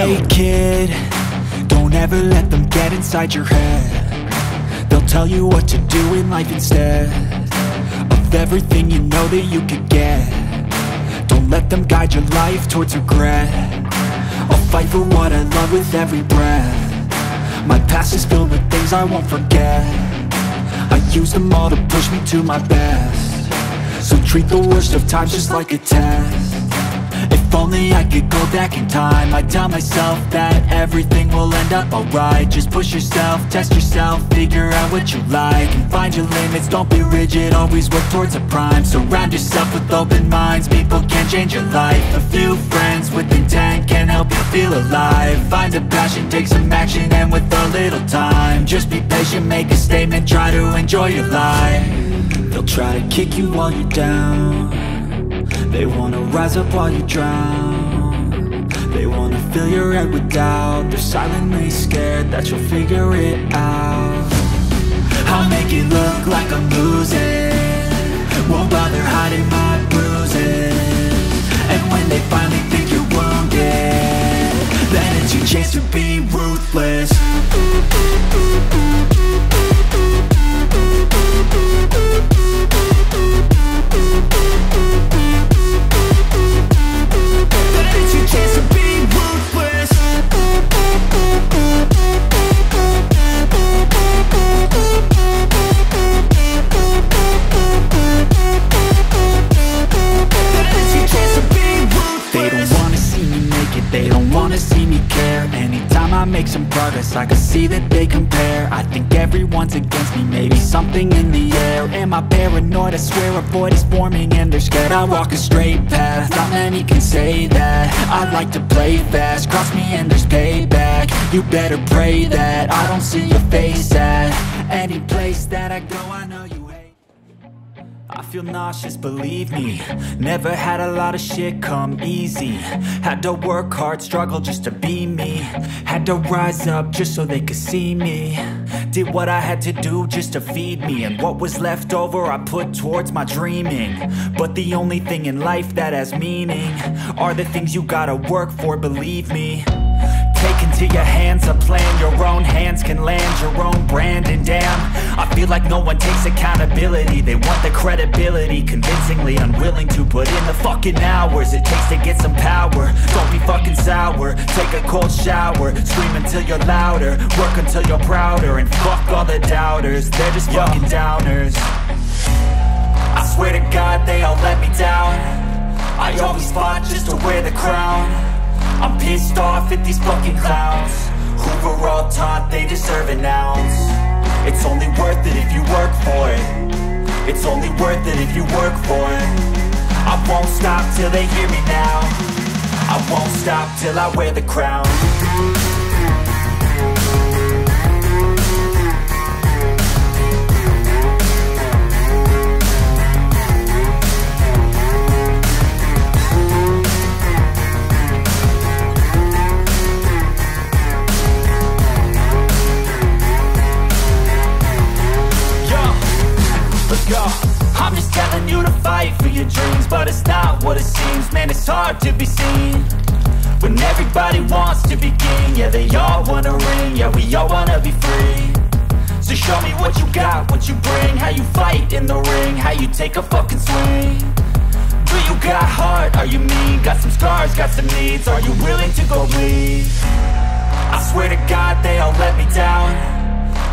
Hey kid, don't ever let them get inside your head. They'll tell you what to do in life instead of everything you know that you could get. Don't let them guide your life towards regret. I'll fight for what I love with every breath. My past is filled with things I won't forget. I use them all to push me to my best. So treat the worst of times just like a test. If If only I could go back in time, I'd tell myself that everything will end up alright. Just push yourself, test yourself, figure out what you like, and find your limits, don't be rigid, always work towards a prime. Surround yourself with open minds, people can change your life. A few friends with intent can help you feel alive. Find a passion, take some action, and with a little time, just be patient, make a statement, try to enjoy your life. They'll try to kick you while you're down, they wanna rise up while you drown. They wanna fill your head with doubt, they're silently scared that you'll figure it out. I'll make it look like I'm losing, won't bother hiding my bruises. And when they finally think you're wounded, then it's your chance to be ruthless. They don't wanna see me care. Anytime I make some progress, I can see that they compare. I think everyone's against me, maybe something in the air. Am I paranoid? I swear a void is forming and they're scared. I walk a straight path, not many can say that. I like to play fast, cross me and there's payback. You better pray that I don't see your face at any place that I go. I know you hate. I feel nauseous, believe me. Never had a lot of shit come easy. Had to work hard, struggle just to be me. Had to rise up just so they could see me. Did what I had to do just to feed me, and what was left over I put towards my dreaming. But the only thing in life that has meaning are the things you gotta work for, believe me. Take into your hands a plan, your own hands can land your own brand. And damn, I feel like no one takes accountability. They want the credibility, convincingly unwilling to put in the fucking hours it takes to get some power. Don't be fucking sour, take a cold shower, scream until you're louder, work until you're prouder, and fuck all the doubters, they're just fucking downers. I swear to God they all let me down. I always fought just to wear the crown. I'm pissed off at these fucking clowns who were all taught they deserve an ounce. It's only worth it if you work for it. It's only worth it if you work for it. I won't stop till they hear me now. I won't stop till I wear the crown. I'm just telling you to fight for your dreams, but it's not what it seems. Man, it's hard to be seen when everybody wants to be king. Yeah, they all wanna ring, yeah, we all wanna be free. So show me what you got, what you bring, how you fight in the ring, how you take a fucking swing. Do you got heart, are you mean? Got some scars, got some needs, are you willing to go bleed? I swear to God they all let me down.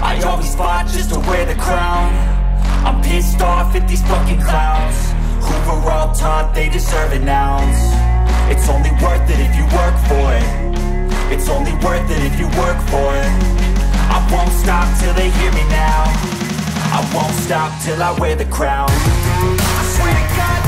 I always fought just to wear the crown. I'm pissed off at these fucking clowns who were all taught they deserve an ounce. It's only worth it if you work for it. It's only worth it if you work for it. I won't stop till they hear me now. I won't stop till I wear the crown. I swear to God